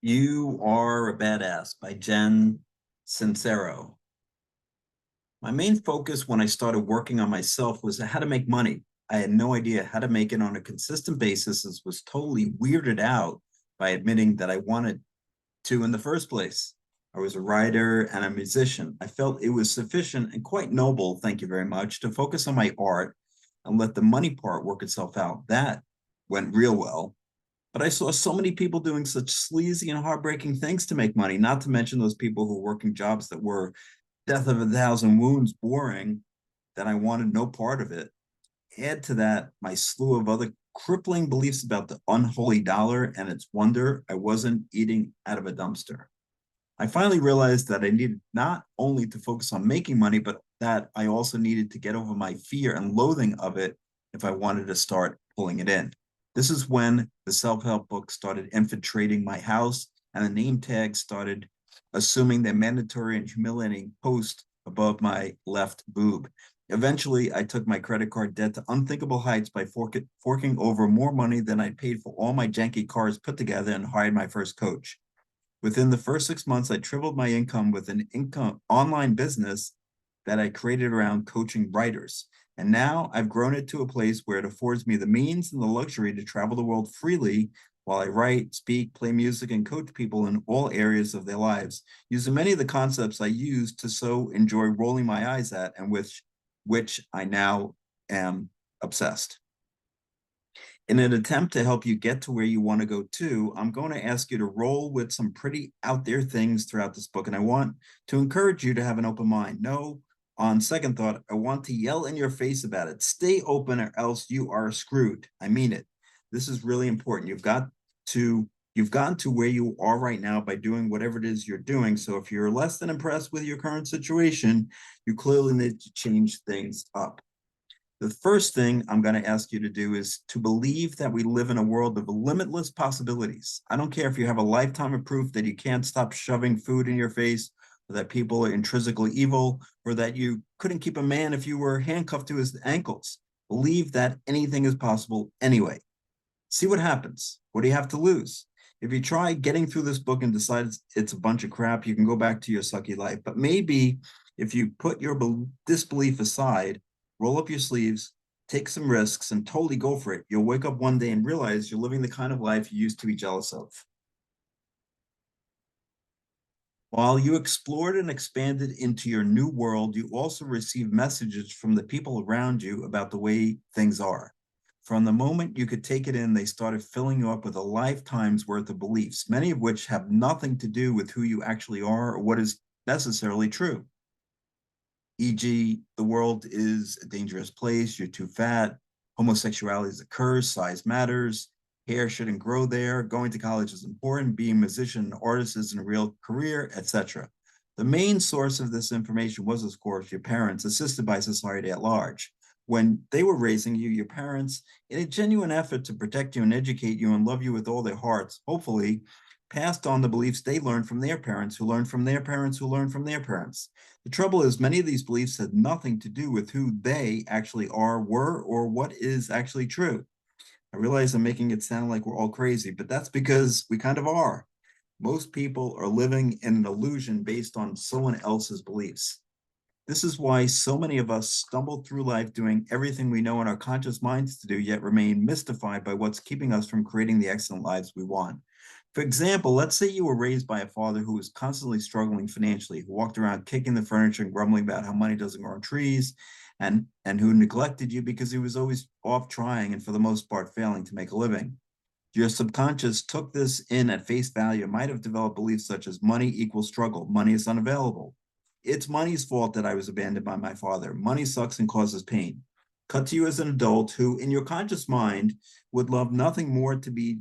You Are a Badass by Sincero. My main focus when I started working on myself was how to make money. I had no idea how to make it on a consistent basis and was totally weirded out by admitting that I wanted to in the first place. I was a writer and a musician. I felt it was sufficient and quite noble, thank you very much, to focus on my art and let the money part work itself out. That went real well. But I saw so many people doing such sleazy and heartbreaking things to make money, not to mention those people who were working jobs that were death of a thousand wounds boring, that I wanted no part of it. Add to that my slew of other crippling beliefs about the unholy dollar and its wonder, I wasn't eating out of a dumpster. I finally realized that I needed not only to focus on making money, but that I also needed to get over my fear and loathing of it if I wanted to start pulling it in. This is when the self-help book started infiltrating my house and the name tag started assuming their mandatory and humiliating post above my left boob. Eventually, I took my credit card debt to unthinkable heights by forking over more money than I paid for all my janky cars put together and hired my first coach. Within the first 6 months, I tripled my income with an online business that I created around coaching writers. And now I've grown it to a place where it affords me the means and the luxury to travel the world freely while I write, speak, play music, and coach people in all areas of their lives, using many of the concepts I used to so enjoy rolling my eyes at and which I now am obsessed. In an attempt to help you get to where you want to go to, I'm going to ask you to roll with some pretty out there things throughout this book. And I want to encourage you to have an open mind. No, on second thought, I want to yell in your face about it. Stay open or else you are screwed. I mean it. This is really important. You've gotten to where you are right now by doing whatever it is you're doing. So if you're less than impressed with your current situation, you clearly need to change things up. The first thing I'm going to ask you to do is to believe that we live in a world of limitless possibilities. I don't care if you have a lifetime of proof that you can't stop shoving food in your face, or that people are intrinsically evil, or that you couldn't keep a man if you were handcuffed to his ankles. Believe that anything is possible anyway. See what happens. What do you have to lose? If you try getting through this book and decide it's a bunch of crap, you can go back to your sucky life. But maybe if you put your disbelief aside, roll up your sleeves, take some risks, and totally go for it, you'll wake up one day and realize you're living the kind of life you used to be jealous of. While you explored and expanded into your new world, you also received messages from the people around you about the way things are. From the moment you could take it in, they started filling you up with a lifetime's worth of beliefs, many of which have nothing to do with who you actually are or what is necessarily true. E.g., the world is a dangerous place, you're too fat, homosexuality is a curse, size matters, hair shouldn't grow there, going to college is important, being a musician and artist isn't a real career, etc. The main source of this information was, of course, your parents, assisted by society at large. When they were raising you, your parents, in a genuine effort to protect you and educate you and love you with all their hearts, hopefully, passed on the beliefs they learned from their parents, who learned from their parents, who learned from their parents. The trouble is, many of these beliefs had nothing to do with who they actually are, were, or what is actually true. I realize I'm making it sound like we're all crazy, but that's because we kind of are. Most people are living in an illusion based on someone else's beliefs. This is why so many of us stumble through life doing everything we know in our conscious minds to do, yet remain mystified by what's keeping us from creating the excellent lives we want. For example, let's say you were raised by a father who was constantly struggling financially, who walked around kicking the furniture and grumbling about how money doesn't grow on trees, and who neglected you because he was always off trying and for the most part failing to make a living. Your subconscious took this in at face value and might have developed beliefs such as money equals struggle, money is unavailable. It's money's fault that I was abandoned by my father. Money sucks and causes pain. Cut to you as an adult who, in your conscious mind, would love nothing more to be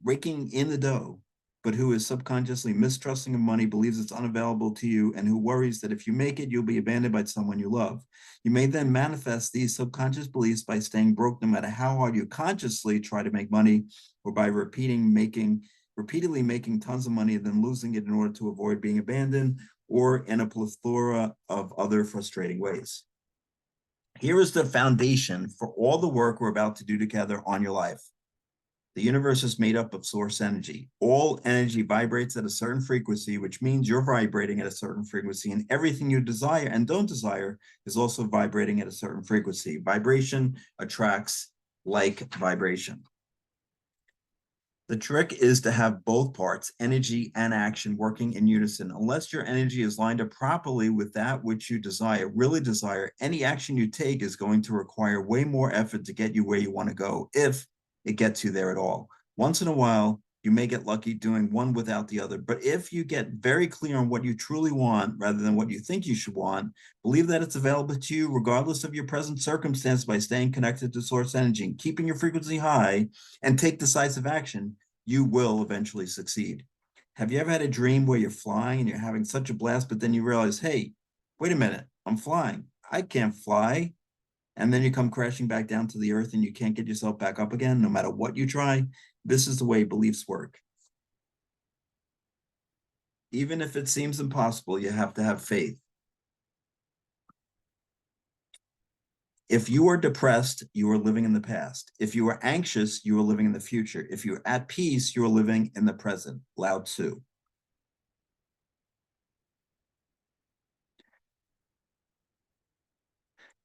raking in the dough, but who is subconsciously mistrusting of money, believes it's unavailable to you, and who worries that if you make it, you'll be abandoned by someone you love. You may then manifest these subconscious beliefs by staying broke no matter how hard you consciously try to make money, or by repeatedly making tons of money and then losing it in order to avoid being abandoned, or in a plethora of other frustrating ways. Here is the foundation for all the work we're about to do together on your life. The universe is made up of source energy. All energy vibrates at a certain frequency, which means you're vibrating at a certain frequency, and everything you desire and don't desire is also vibrating at a certain frequency. Vibration attracts like vibration. The trick is to have both parts, energy and action, working in unison. Unless your energy is lined up properly with that which you desire, really desire, any action you take is going to require way more effort to get you where you want to go, if it gets you there at all. Once in a while, you may get lucky doing one without the other. But if you get very clear on what you truly want rather than what you think you should want, believe that it's available to you regardless of your present circumstance by staying connected to source energy and keeping your frequency high, and take decisive action, you will eventually succeed. Have you ever had a dream where you're flying and you're having such a blast, but then you realize, hey, wait a minute, I'm flying. I can't fly. And then you come crashing back down to the earth and you can't get yourself back up again, no matter what you try? This is the way beliefs work. Even if it seems impossible, you have to have faith. If you are depressed, you are living in the past. If you are anxious, you are living in the future. If you're at peace, you are living in the present. Lao Tzu.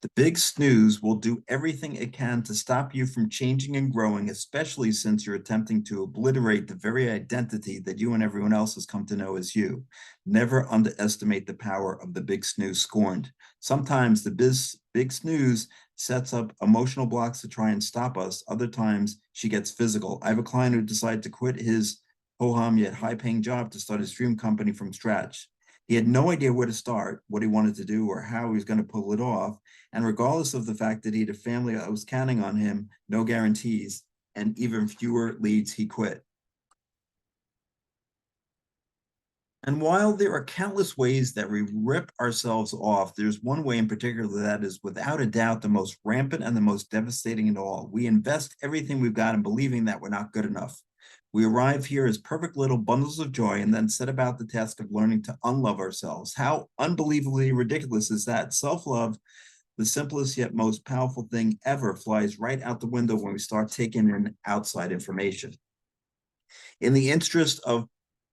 The big snooze will do everything it can to stop you from changing and growing, especially since you're attempting to obliterate the very identity that you and everyone else has come to know as you. Never underestimate the power of the big snooze scorned. Sometimes the big snooze sets up emotional blocks to try and stop us. Other times she gets physical. I have a client who decided to quit his ho-hum yet high-paying job to start his dream company from scratch. He had no idea where to start, what he wanted to do, or how he was going to pull it off. And regardless of the fact that he had a family that was counting on him, no guarantees, and even fewer leads, he quit. And while there are countless ways that we rip ourselves off, there's one way in particular that is without a doubt the most rampant and the most devastating in all. We invest everything we've got in believing that we're not good enough. We arrive here as perfect little bundles of joy and then set about the task of learning to unlove ourselves. How unbelievably ridiculous is that? Self-love, the simplest yet most powerful thing ever, flies right out the window when we start taking in outside information. In the interest of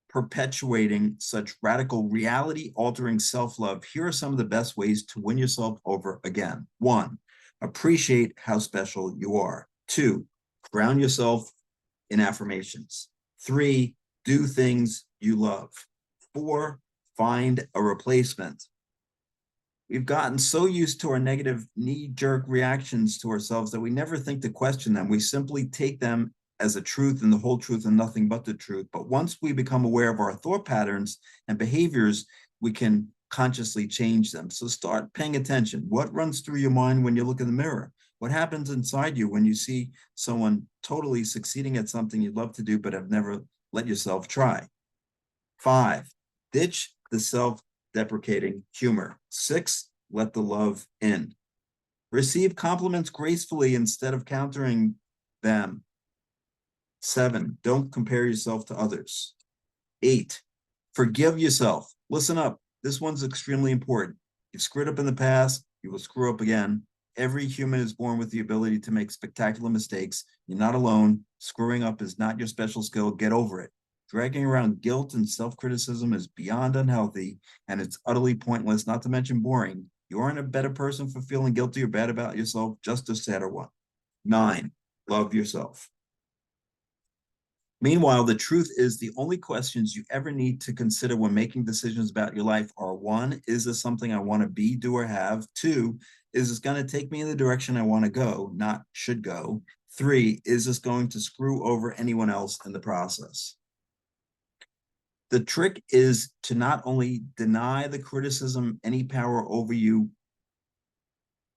perpetuating such radical reality-altering self-love, here are some of the best ways to win yourself over again. 1, appreciate how special you are. 2, ground yourself in affirmations. 3, do things you love. 4, find a replacement. We've gotten so used to our negative knee-jerk reactions to ourselves that we never think to question them. We simply take them as a truth and the whole truth and nothing but the truth. But once we become aware of our thought patterns and behaviors, we can consciously change them. So start paying attention. What runs through your mind when you look in the mirror? What happens inside you when you see someone totally succeeding at something you'd love to do but have never let yourself try? 5, ditch the self-deprecating humor. 6, let the love in. Receive compliments gracefully instead of countering them. 7, don't compare yourself to others. 8, forgive yourself. Listen up. This one's extremely important. You've screwed up in the past. You will screw up again. Every human is born with the ability to make spectacular mistakes. You're not alone. Screwing up is not your special skill. Get over it. Dragging around guilt and self-criticism is beyond unhealthy, and it's utterly pointless, not to mention boring. You aren't a better person for feeling guilty or bad about yourself, just a sadder one. 9, love yourself. Meanwhile, the truth is the only questions you ever need to consider when making decisions about your life are: 1, is this something I want to be, do, or have? 2, is this going to take me in the direction I want to go, not should go? 3, is this going to screw over anyone else in the process? The trick is to not only deny the criticism any power over you,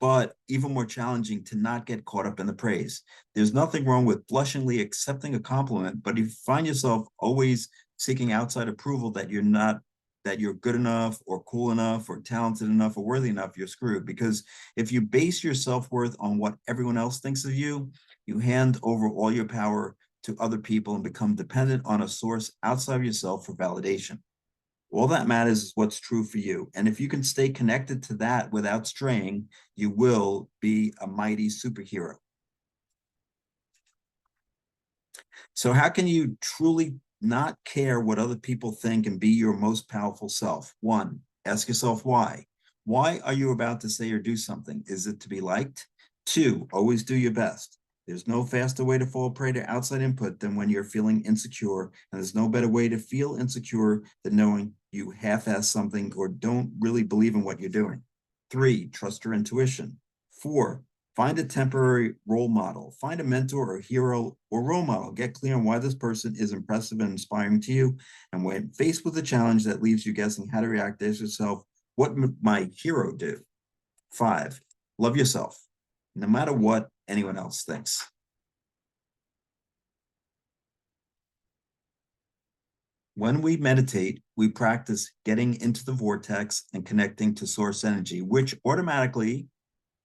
but even more challenging, to not get caught up in the praise. There's nothing wrong with blushingly accepting a compliment, but if you find yourself always seeking outside approval that you're good enough or cool enough or talented enough or worthy enough, you're screwed. Because if you base your self-worth on what everyone else thinks of you, you hand over all your power to other people and become dependent on a source outside of yourself for validation. All that matters is what's true for you. And if you can stay connected to that without straying, you will be a mighty superhero. So how can you truly not care what other people think and be your most powerful self? One, ask yourself why. Why are you about to say or do something? Is it to be liked? Two, always do your best. There's no faster way to fall prey to outside input than when you're feeling insecure, and there's no better way to feel insecure than knowing you half-ass something or don't really believe in what you're doing. Three, trust your intuition. Four, find a temporary role model. Find a mentor or hero or role model. Get clear on why this person is impressive and inspiring to you. And when faced with a challenge that leaves you guessing how to react, ask yourself, what would my hero do? Five, love yourself, no matter what anyone else thinks. When we meditate, we practice getting into the vortex and connecting to source energy, which automatically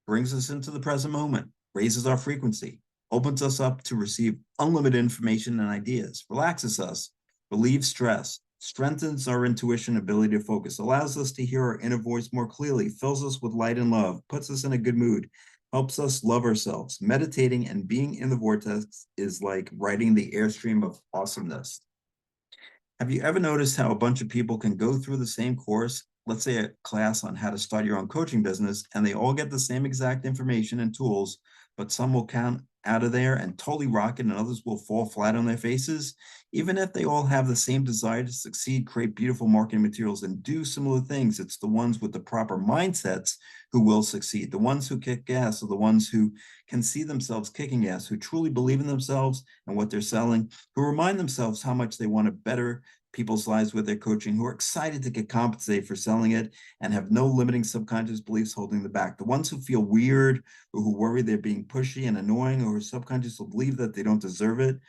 brings us into the present moment, raises our frequency, opens us up to receive unlimited information and ideas, relaxes us, relieves stress, strengthens our intuition ability to focus, allows us to hear our inner voice more clearly, fills us with light and love, puts us in a good mood, helps us love ourselves. Meditating and being in the vortex is like riding the airstream of awesomeness. Have you ever noticed how a bunch of people can go through the same course, let's say a class on how to start your own coaching business, and they all get the same exact information and tools, but some will come out of there and totally rock it, and others will fall flat on their faces? Even if they all have the same desire to succeed, create beautiful marketing materials, and do similar things, it's the ones with the proper mindsets who will succeed. The ones who kick ass are the ones who can see themselves kicking ass, who truly believe in themselves and what they're selling, who remind themselves how much they want to better people's lives with their coaching, who are excited to get compensated for selling it and have no limiting subconscious beliefs holding them back. The ones who feel weird or who worry they're being pushy and annoying, or who subconsciously believe that they don't deserve it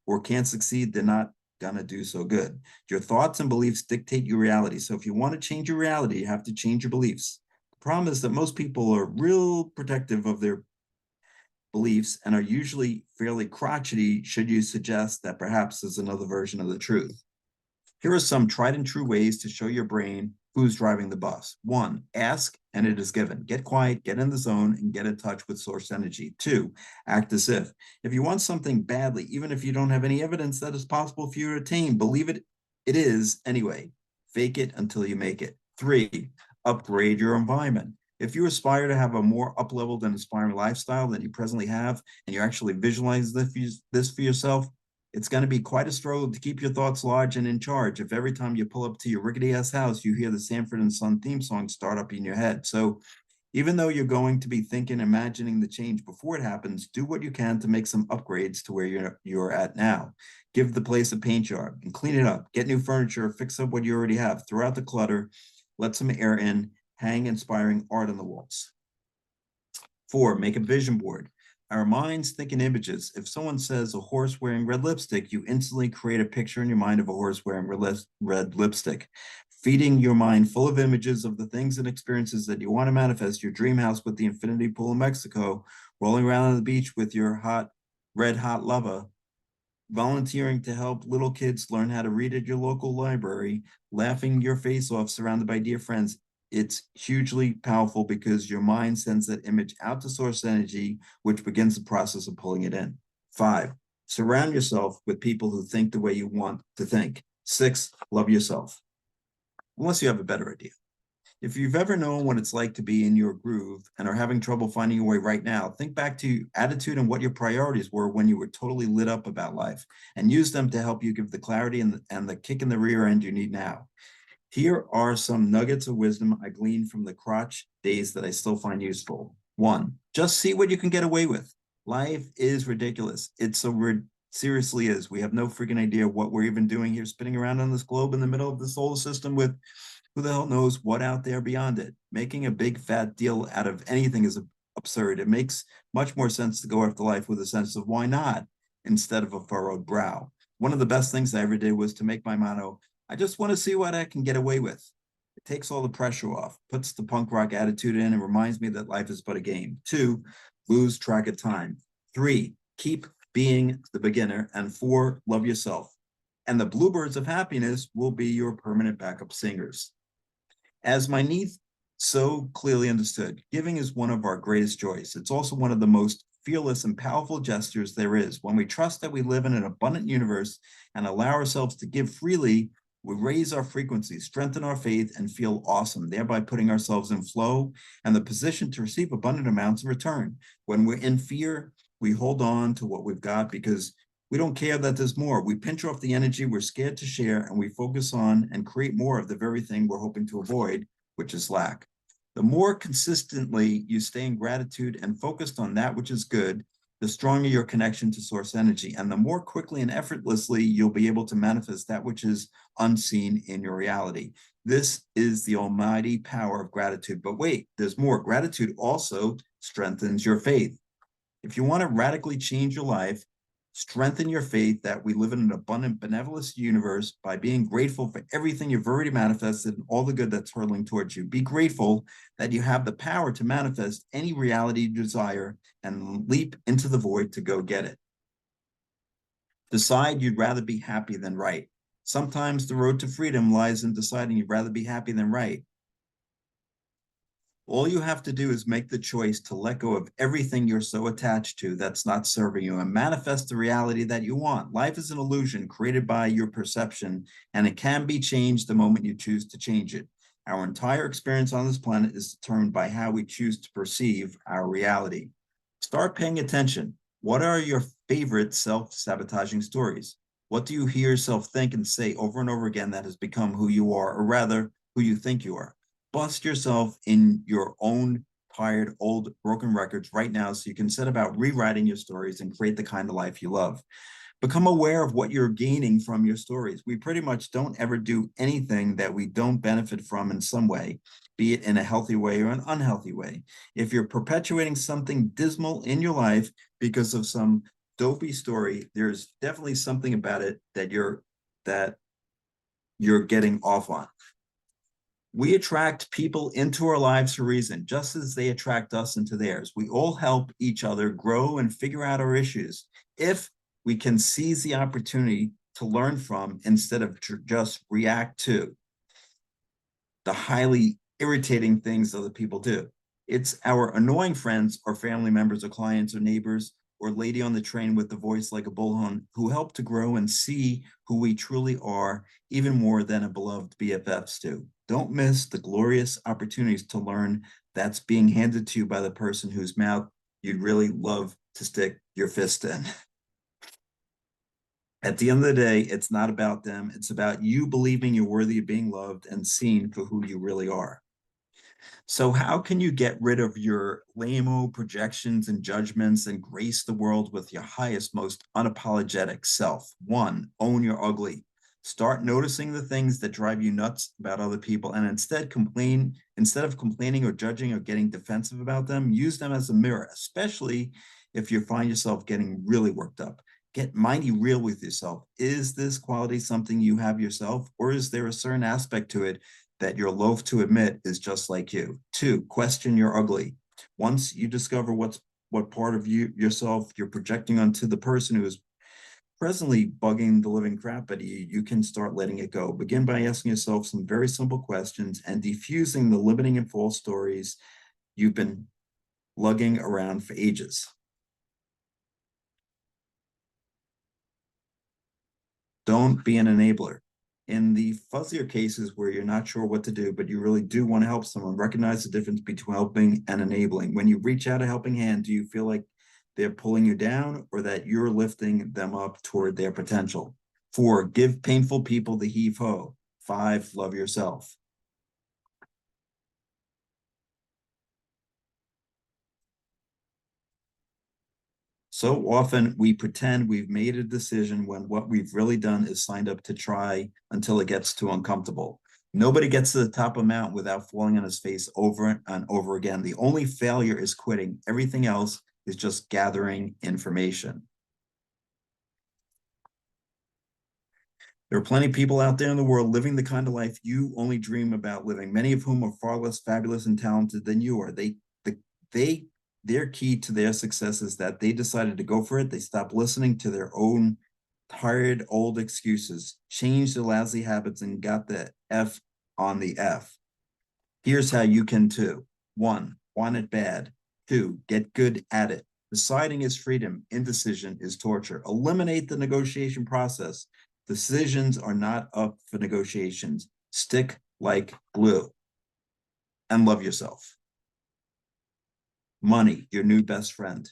or can't succeed, they're not gonna do so good. Your thoughts and beliefs dictate your reality. So if you want to change your reality, you have to change your beliefs. The problem is that most people are real protective of their beliefs and are usually fairly crotchety should you suggest that perhaps there's another version of the truth. Here are some tried and true ways to show your brain who's driving the bus. One, ask and it is given. Get quiet, get in the zone, and get in touch with source energy. Two, act as if. If you want something badly, even if you don't have any evidence that it's possible for you to attain, believe it is anyway. Fake it until you make it. Three, upgrade your environment. If you aspire to have a more up-leveled and inspiring lifestyle than you presently have, and you actually visualize this for yourself, it's going to be quite a struggle to keep your thoughts large and in charge if every time you pull up to your rickety-ass house, you hear the Sanford and Son theme song start up in your head. So even though you're going to be thinking, imagining the change before it happens, do what you can to make some upgrades to where you're at now. Give the place a paint job and clean it up. Get new furniture, fix up what you already have. Throw out the clutter, let some air in, hang inspiring art on the walls. Four, make a vision board. Our minds think in images. If someone says a horse wearing red lipstick, you instantly create a picture in your mind of a horse wearing red lipstick. Feeding your mind full of images of the things and experiences that you want to manifest, your dream house with the infinity pool in Mexico, rolling around on the beach with your red hot lover, volunteering to help little kids learn how to read at your local library, laughing your face off surrounded by dear friends. It's hugely powerful because your mind sends that image out to source energy, which begins the process of pulling it in. Five, surround yourself with people who think the way you want to think. Six, love yourself, unless you have a better idea. If you've ever known what it's like to be in your groove and are having trouble finding your way right now, think back to your attitude and what your priorities were when you were totally lit up about life, and use them to help you give the clarity and the kick in the rear end you need now. Here are some nuggets of wisdom I gleaned from the crotch days that I still find useful. One, just see what you can get away with. Life is ridiculous. It seriously is. We have no freaking idea what we're even doing here, spinning around on this globe in the middle of the solar system with who the hell knows what out there beyond it. Making a big fat deal out of anything is absurd. It makes much more sense to go after life with a sense of why not instead of a furrowed brow. One of the best things I ever did was to make my motto, I just want to see what I can get away with. It takes all the pressure off, puts the punk rock attitude in, and reminds me that life is but a game. Two, lose track of time. Three, keep being the beginner. And four, love yourself. And the bluebirds of happiness will be your permanent backup singers. As my niece so clearly understood, giving is one of our greatest joys. It's also one of the most fearless, and powerful gestures there is. When we trust that we live in an abundant universe and allow ourselves to give freely, we raise our frequency, strengthen our faith, and feel awesome, thereby putting ourselves in flow and the position to receive abundant amounts of return. When we're in fear, we hold on to what we've got because we don't care that there's more. We pinch off the energy we're scared to share, and we focus on and create more of the very thing we're hoping to avoid, which is lack. The more consistently you stay in gratitude and focused on that which is good, the stronger your connection to source energy, and the more quickly and effortlessly you'll be able to manifest that which is unseen in your reality. This is the almighty power of gratitude. But wait, there's more. Gratitude also strengthens your faith. If you want to radically change your life, strengthen your faith that we live in an abundant, benevolent universe by being grateful for everything you've already manifested and all the good that's hurtling towards you. Be grateful that you have the power to manifest any reality you desire and leap into the void to go get it. Decide you'd rather be happy than right. Sometimes the road to freedom lies in deciding you'd rather be happy than right. All you have to do is make the choice to let go of everything you're so attached to that's not serving you and manifest the reality that you want. Life is an illusion created by your perception, and it can be changed the moment you choose to change it. Our entire experience on this planet is determined by how we choose to perceive our reality. Start paying attention. What are your favorite self-sabotaging stories? What do you hear yourself think and say over and over again that has become who you are, or rather, who you think you are? Bust yourself in your own tired, old, broken records right now so you can set about rewriting your stories and create the kind of life you love. Become aware of what you're gaining from your stories. We pretty much don't ever do anything that we don't benefit from in some way, be it in a healthy way or an unhealthy way. If you're perpetuating something dismal in your life because of some dopey story, there's definitely something about it that you're getting off on. We attract people into our lives for a reason, just as they attract us into theirs. We all help each other grow and figure out our issues if we can seize the opportunity to learn from instead of just react to the highly irritating things other people do. It's our annoying friends or family members or clients or neighbors or lady on the train with the voice like a bullhorn who help to grow and see who we truly are even more than a beloved BFFs do. Don't miss the glorious opportunities to learn that's being handed to you by the person whose mouth you'd really love to stick your fist in. At the end of the day, it's not about them. It's about you believing you're worthy of being loved and seen for who you really are. So how can you get rid of your lame-o projections and judgments and grace the world with your highest, most unapologetic self? One, own your ugly. Start noticing the things that drive you nuts about other people, and instead of complaining or judging or getting defensive about them, use them as a mirror, especially if you find yourself getting really worked up. Get mighty real with yourself. Is this quality something you have yourself, or is there a certain aspect to it that you're loath to admit is just like you? Two, question your ugly. Once you discover what part of yourself you're projecting onto the person who is presently bugging the living crap out of you, you can start letting it go. Begin by asking yourself some very simple questions and diffusing the limiting and false stories you've been lugging around for ages. Don't be an enabler. In the fuzzier cases where you're not sure what to do, but you really do want to help someone, recognize the difference between helping and enabling. When you reach out a helping hand, do you feel like they're pulling you down or that you're lifting them up toward their potential? 4, give painful people the heave-ho. 5, love yourself. So often we pretend we've made a decision when what we've really done is signed up to try until it gets too uncomfortable. Nobody gets to the top of a mountain without falling on his face over and over again. The only failure is quitting. Everything else is just gathering information. There are plenty of people out there in the world living the kind of life you only dream about living, many of whom are far less fabulous and talented than you are. Their key to their success is that they decided to go for it. They stopped listening to their own tired old excuses, changed their lousy habits, and got the F on the F. Here's how you can too. 1, want it bad. 2, get good at it. Deciding is freedom. Indecision is torture. Eliminate the negotiation process. Decisions are not up for negotiations. Stick like glue. And love yourself. Money, your new best friend.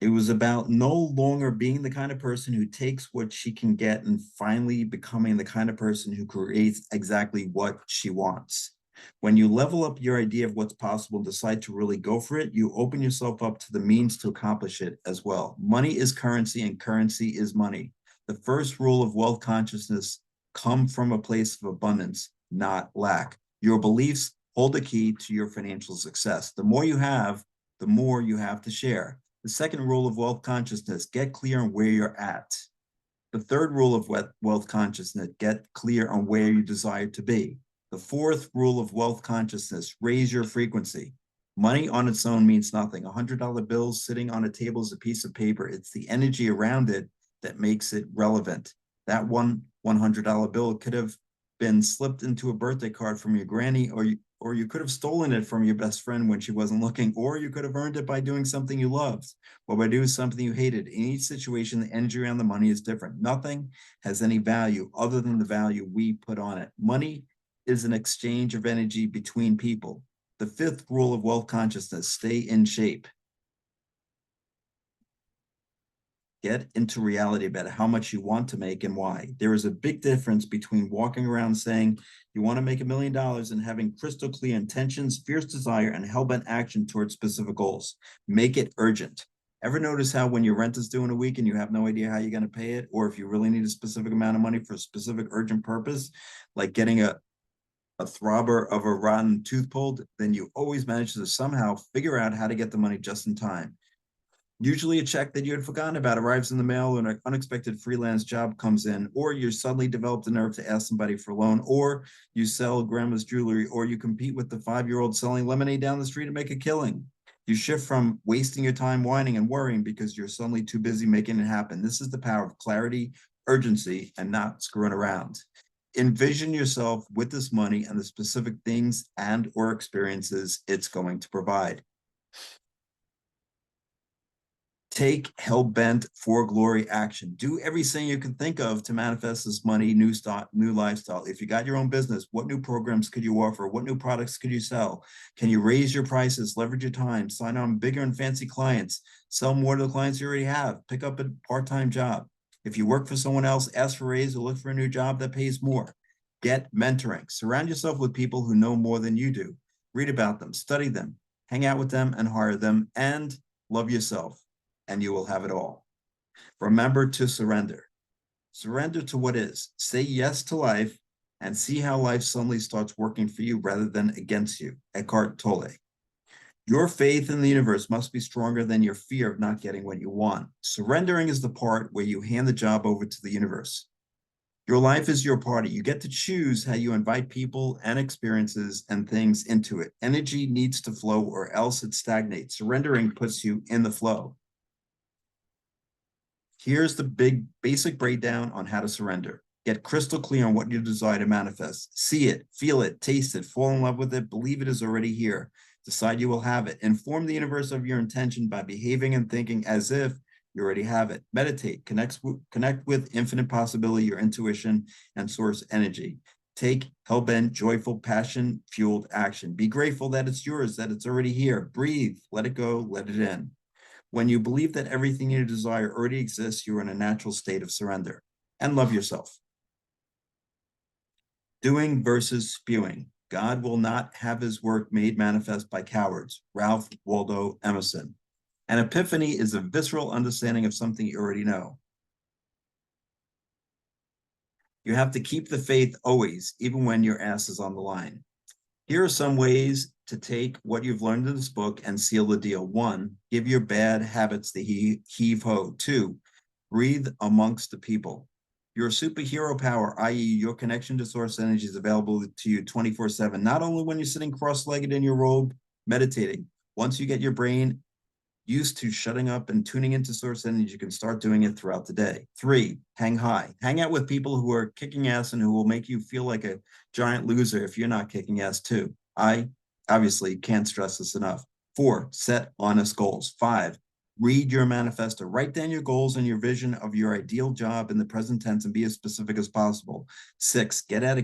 It was about no longer being the kind of person who takes what she can get and finally becoming the kind of person who creates exactly what she wants. When you level up your idea of what's possible and decide to really go for it, you open yourself up to the means to accomplish it as well. Money is currency and currency is money. The first rule of wealth consciousness: come from a place of abundance, not lack. Your beliefs hold the key to your financial success. The more you have, the more you have to share. The second rule of wealth consciousness: get clear on where you're at. The third rule of wealth consciousness: get clear on where you desire to be. The fourth rule of wealth consciousness: raise your frequency. Money on its own means nothing. $100 bills sitting on a table is a piece of paper. It's the energy around it that makes it relevant. That $100 bill could have been slipped into a birthday card from your granny, or you could have stolen it from your best friend when she wasn't looking, or you could have earned it by doing something you loved or by doing something you hated. In each situation, the energy around the money is different. Nothing has any value other than the value we put on it. Money is an exchange of energy between people. The fifth rule of wealth consciousness: stay in shape. Get into reality about how much you want to make and why. There is a big difference between walking around saying you want to make $1 million and having crystal clear intentions, fierce desire, and hell-bent action towards specific goals. Make it urgent. Ever notice how when your rent is due in a week and you have no idea how you're going to pay it, or if you really need a specific amount of money for a specific urgent purpose, like getting a throbber of a rotten tooth pulled, then you always manage to somehow figure out how to get the money just in time. Usually a check that you had forgotten about arrives in the mail, and an unexpected freelance job comes in, or you suddenly develop the nerve to ask somebody for a loan, or you sell grandma's jewelry, or you compete with the 5-year-old selling lemonade down the street to make a killing. You shift from wasting your time whining and worrying because you're suddenly too busy making it happen. This is the power of clarity, urgency, and not screwing around. Envision yourself with this money and the specific things and or experiences it's going to provide. Take hell-bent for glory action. Do everything you can think of to manifest this money, new lifestyle. If you got your own business, what new programs could you offer? What new products could you sell? Can you raise your prices, leverage your time, sign on bigger and fancy clients, sell more to the clients you already have, pick up a part-time job? If you work for someone else, ask for a raise or look for a new job that pays more. Get mentoring. Surround yourself with people who know more than you do. Read about them, study them, hang out with them and hire them, and love yourself. And you will have it all. Remember to surrender. Surrender to what is. Say yes to life and see how life suddenly starts working for you rather than against you. Eckhart Tolle. Your faith in the universe must be stronger than your fear of not getting what you want. Surrendering is the part where you hand the job over to the universe. Your life is your party. You get to choose how you invite people and experiences and things into it. Energy needs to flow or else it stagnates. Surrendering puts you in the flow. Here's the big basic breakdown on how to surrender. Get crystal clear on what you desire to manifest. See it, feel it, taste it, fall in love with it, believe it is already here. Decide you will have it. Inform the universe of your intention by behaving and thinking as if you already have it. Meditate, connect with infinite possibility, your intuition, and source energy. Take hell-bent, joyful, passion-fueled action. Be grateful that it's yours, that it's already here. Breathe, let it go, let it in. When you believe that everything you desire already exists, you're in a natural state of surrender. And love yourself. Doing versus spewing. God will not have his work made manifest by cowards. Ralph Waldo Emerson. An epiphany is a visceral understanding of something you already know. You have to keep the faith always, even when your ass is on the line. Here are some ways to take what you've learned in this book and seal the deal. 1, give your bad habits the heave-ho. 2, breathe amongst the people. Your superhero power, i.e. your connection to source energy, is available to you 24/7, not only when you're sitting cross-legged in your robe meditating. Once you get your brain used to shutting up and tuning into source energy, you can start doing it throughout the day. 3, hang high. Hang out with people who are kicking ass and who will make you feel like a giant loser if you're not kicking ass too. I Obviously, can't stress this enough. 4, set honest goals. 5, read your manifesto. Write down your goals and your vision of your ideal job in the present tense and be as specific as possible. 6, get out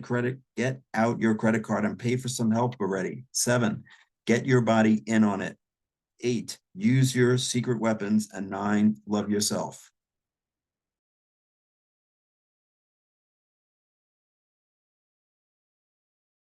your credit card and pay for some help already. 7, get your body in on it. 8, use your secret weapons. And 9, love yourself.